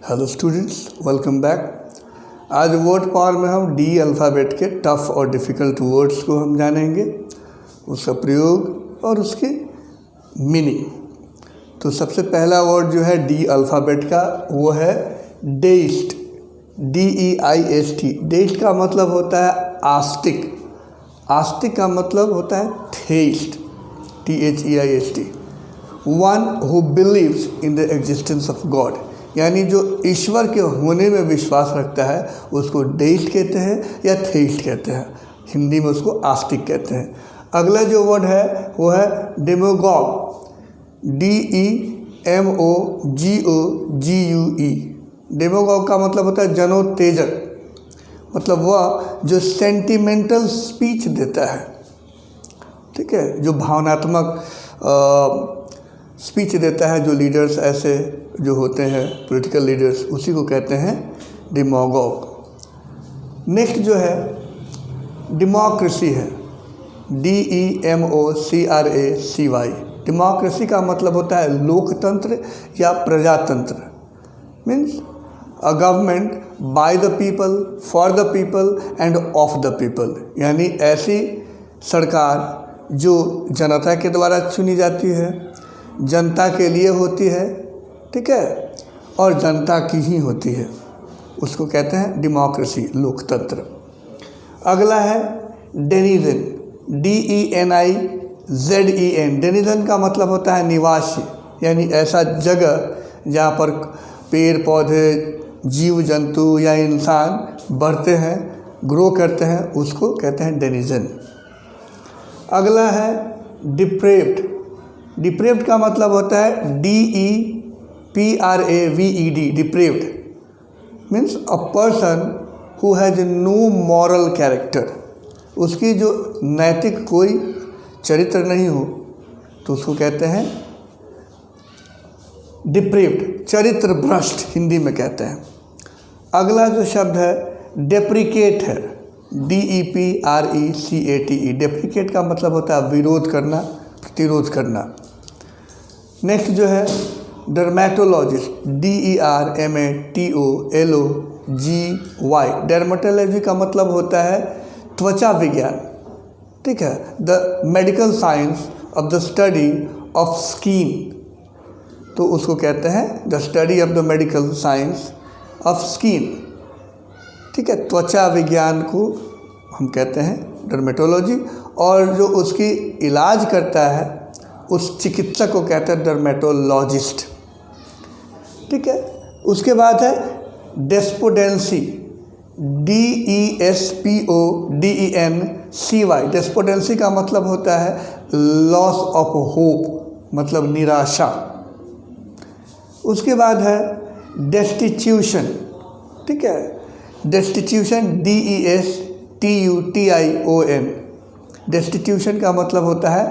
Hello students, welcome back. आज word power में हम डी अल्फ़ाबेट के टफ और डिफ़िकल्ट वर्ड्स को हम जानेंगे, उसका प्रयोग और उसकी मीनिंग। तो सबसे पहला वर्ड जो है डी अल्फ़ाबेट का वो है डेइस्ट, DEIST। डेइस्ट का मतलब होता है आस्तिक। आस्तिक का मतलब होता है theist, THEIST। One who believes in the existence of God, यानी जो ईश्वर के होने में विश्वास रखता है उसको डेइस्ट कहते हैं या थेइस्ट कहते हैं। हिंदी में उसको आस्तिक कहते हैं। अगला जो वर्ड है वो है डेमोगॉग, DEMOGOGUE। डेमोगॉग का मतलब होता है जनोत्तेजक, मतलब वह जो सेंटिमेंटल स्पीच देता है, ठीक है, जो भावनात्मक स्पीच देता है, जो लीडर्स ऐसे जो होते हैं पॉलिटिकल लीडर्स, उसी को कहते हैं डेमोगॉग। नेक्स्ट जो है डेमोक्रेसी है, DEMOCRACY। डेमोक्रेसी का मतलब होता है लोकतंत्र या प्रजातंत्र। Means a government by the people, for the people end of the people, यानी ऐसी सरकार जो जनता के द्वारा चुनी जाती है, जनता के लिए होती है, ठीक है, और जनता की ही होती है, उसको कहते हैं डेमोक्रेसी, लोकतंत्र। अगला है डेनिजन, DENIZEN। डेनिजन का मतलब होता है निवासी, यानी ऐसा जगह जहाँ पर पेड़ पौधे, जीव जंतु या इंसान बढ़ते हैं, ग्रो करते हैं, उसको कहते हैं डेनिजन। अगला है डिप्रेव्ड। डिप्रेव्ड का मतलब होता है DEPRAVED। Depraved means a person who has no moral character. उसकी जो नैतिक कोई चरित्र नहीं हो तो उसको कहते हैं डिप्रेव्ड, चरित्र भ्रष्ट हिंदी में कहते हैं। अगला जो शब्द है डेप्रिकेट है, DEPRECATE। डेप्रिकेट का मतलब होता है विरोध करना, प्रतिरोध करना। नेक्स्ट जो है डर्मेटोलॉजिस्ट, DERMATOLOGY। डर्मेटोलॉजी का मतलब होता है त्वचा विज्ञान, ठीक है, the medical science of the study of skin. तो उसको कहते हैं the study of the medical science of skin, ठीक है, त्वचा विज्ञान को हम कहते हैं डर्मेटोलॉजी। और जो उसकी इलाज करता है उस चिकित्सक को कहते हैं डर्मेटोलॉजिस्ट, ठीक है। उसके बाद है डेस्पोडेंसी, DESPODENCY। डेस्पोडेंसी का मतलब होता है लॉस ऑफ होप, मतलब निराशा। उसके बाद है डेस्टिट्यूशन, ठीक है, डेस्टिट्यूशन DESTUTION। डेस्टिट्यूशन का मतलब होता है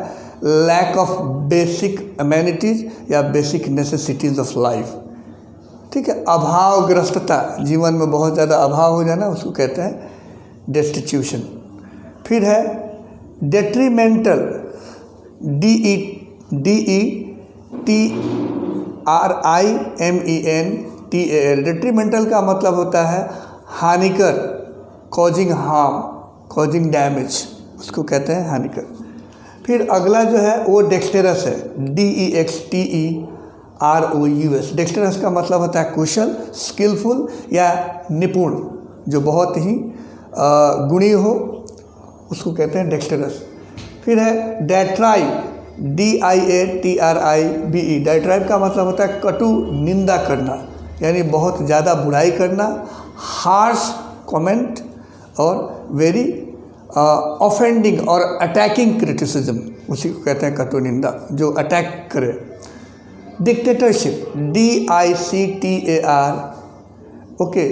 लैक ऑफ बेसिक अमेनिटीज़ या बेसिक नेसेसिटीज़ ऑफ लाइफ, ठीक है, अभावग्रस्तता, जीवन में बहुत ज़्यादा अभाव हो जाना, उसको कहते हैं डेस्टिट्यूशन। फिर है डेट्रीमेंटल, DETRIMENTAL। डेट्रीमेंटल का मतलब होता है हानिकर, कॉजिंग हार्म, कॉजिंग डैमेज, उसको कहते हैं हानिकर। फिर अगला जो है वो डेक्सटेरस है, DEXTEROUS। डेक्सटेरस का मतलब होता है कुशल, स्किलफुल या निपुण, जो बहुत ही गुणी हो, उसको कहते हैं डेक्सटेरस। फिर है डायट्राइब, DIATRIBE। डायट्राइब का मतलब होता है कटु निंदा करना, यानी बहुत ज़्यादा बुराई करना, हार्श कमेंट और वेरी ऑफेंडिंग और अटैकिंग क्रिटिसिज्म, उसी को कहते हैं कटु निंदा, जो अटैक करे। Dictatorship, DICTAR, okay,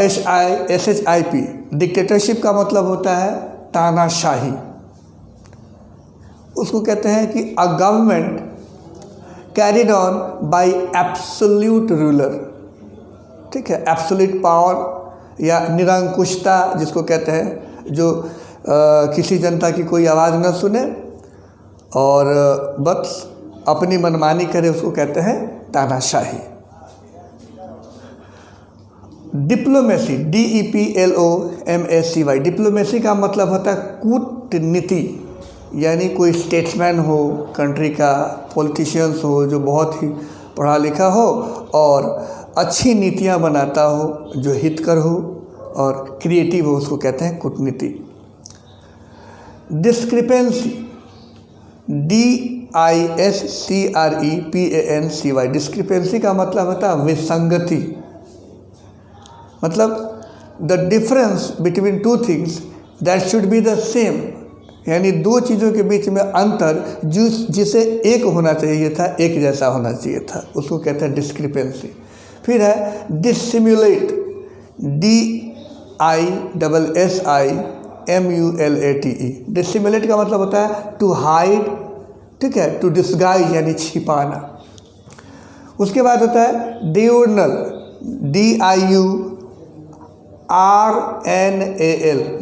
SHIP। Dictatorship का मतलब होता है तानाशाही। उसको कहते हैं कि a government carried on by absolute ruler, ठीक है, एब्सोल्यूट पावर या निरंकुशता जिसको कहते हैं, जो किसी जनता की कोई आवाज़ न सुने और बस अपनी मनमानी करे, उसको कहते हैं तानाशाही। डिप्लोमेसी, DEPLOMACY, डिप्लोमेसी का मतलब होता है कूटनीति, यानी कोई स्टेट्समैन हो, कंट्री का पॉलिटिशियंस हो जो बहुत ही पढ़ा लिखा हो और अच्छी नीतियां बनाता हो, जो हितकर हो और क्रिएटिव हो, उसको कहते हैं कूटनीति। डिस्क्रिपेंसी, DISCREPANCY, डिस्क्रिपेंसी का मतलब होता है विसंगति, मतलब the difference between two things that should be the same, यानी दो चीज़ों के बीच में अंतर जिसे एक होना चाहिए था, एक जैसा होना चाहिए था, उसको कहते हैं डिस्क्रिपेंसी। फिर है डिसिम्युलेट, DISSIMULATE, डिसिम्युलेट का मतलब होता है टू हाइड, ठीक है, टू डिस्गाइज यानी छिपाना। उसके बाद होता है डियोर्नल, DIURNAL,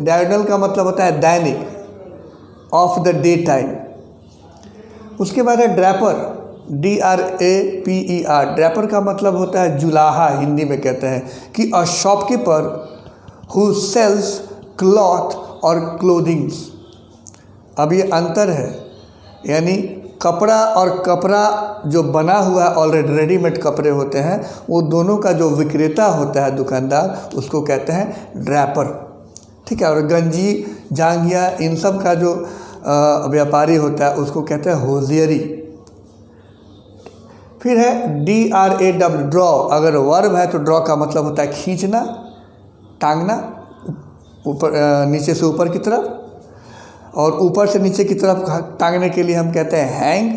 डायurnal का मतलब होता है दैनिक, ऑफ द डे टाइम। उसके बाद है ड्रैपर, DRAPER, ड्रैपर का मतलब होता है जुलाहा, हिंदी में कहते हैं कि a shopkeeper who sells cloth और क्लोथिंग्स। अब ये अंतर है, यानी कपड़ा और कपड़ा जो बना हुआ है ऑलरेडी रेडीमेड कपड़े होते हैं, वो दोनों का जो विक्रेता होता है दुकानदार, उसको कहते हैं ड्रैपर, ठीक है। और गंजी, जांघिया, इन सब का जो व्यापारी होता है उसको कहते हैं होजियरी। फिर है DRAW, ड्रॉ, अगर वर्ब है तो ड्रॉ का मतलब होता है खींचना, टांगना, ऊपर नीचे से ऊपर की तरफ, और ऊपर से नीचे की तरफ टांगने के लिए हम कहते हैं हैंग।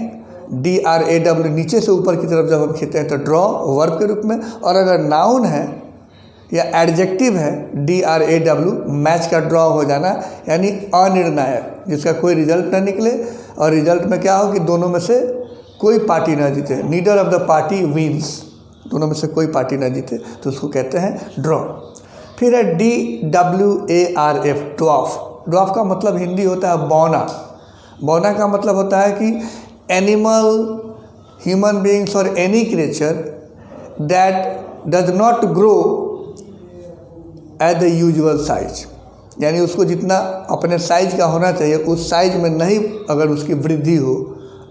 DRAW, नीचे से ऊपर की तरफ जब हम खींचते हैं तो ड्रॉ वर्ब के रूप में। और अगर नाउन है या एडजेक्टिव है, DRAW, मैच का ड्रॉ हो जाना, यानी अनिर्णायक, जिसका कोई रिजल्ट ना निकले और रिजल्ट में क्या हो कि दोनों में से कोई पार्टी ना जीते, नीडर ऑफ द पार्टी विंस, दोनों में से कोई पार्टी ना जीते, तो उसको कहते हैं ड्रॉ। फिर है DWARF, ड्वार्फ, ड्वार्फ का मतलब हिंदी होता है बौना। बौना का मतलब होता है कि एनिमल, ह्यूमन बीइंग्स और any creature that does not grow at the usual size, यानी उसको जितना अपने साइज का होना चाहिए उस साइज में नहीं, अगर उसकी वृद्धि हो,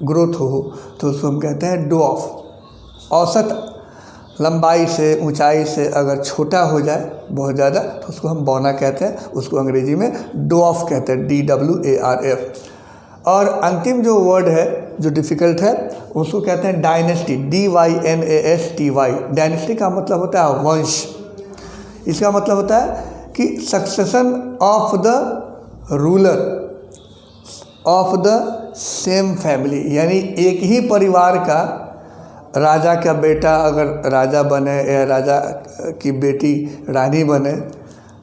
ग्रोथ हो, तो उसको हम कहते हैं ड्वार्फ। औसत लंबाई से, ऊंचाई से अगर छोटा हो जाए बहुत ज़्यादा तो उसको हम बौना कहते हैं, उसको अंग्रेजी में ड्वार्फ कहते हैं, DWARF। और अंतिम जो वर्ड है जो डिफ़िकल्ट है उसको कहते हैं डायनेस्टी, DYNASTY। डायनेस्टी का मतलब होता है वंश। इसका मतलब होता है कि succession of the ruler of the same family, यानी एक ही परिवार का राजा का बेटा अगर राजा बने या राजा की बेटी रानी बने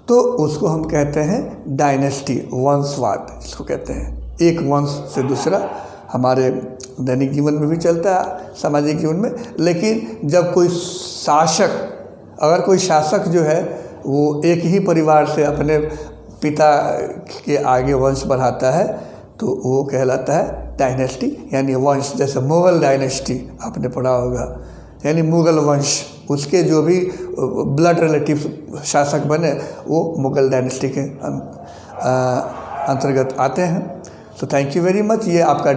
तो उसको हम कहते हैं डायनेस्टी, वंशवाद इसको कहते हैं। एक वंश से दूसरा हमारे दैनिक जीवन में भी चलता है, सामाजिक जीवन में। लेकिन जब कोई शासक, अगर कोई शासक जो है वो एक ही परिवार से अपने पिता के आगे वंश बढ़ाता है तो वो कहलाता है डायनेस्टी, यानी वंश। जैसे मुग़ल डायनेस्टी आपने पढ़ा होगा, यानी मुग़ल वंश, उसके जो भी ब्लड रिलेटिव शासक बने वो मुग़ल डायनेस्टी के अंतर्गत आते हैं। तो थैंक यू वेरी मच। ये आपका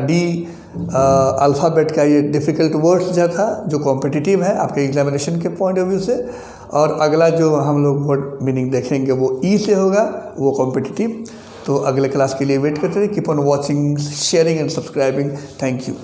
अल्फ़ाबेट का ये डिफ़िकल्ट वर्ड्स जो था, जो कॉम्पिटिटिव है आपके एग्जामिनेशन के पॉइंट ऑफ व्यू से। और अगला जो हम लोग वर्ड मीनिंग देखेंगे वो ई से होगा, वो कॉम्पिटिटिव। तो अगले क्लास के लिए वेट करते रहिए। Keep on watching, sharing and subscribing. Thank you.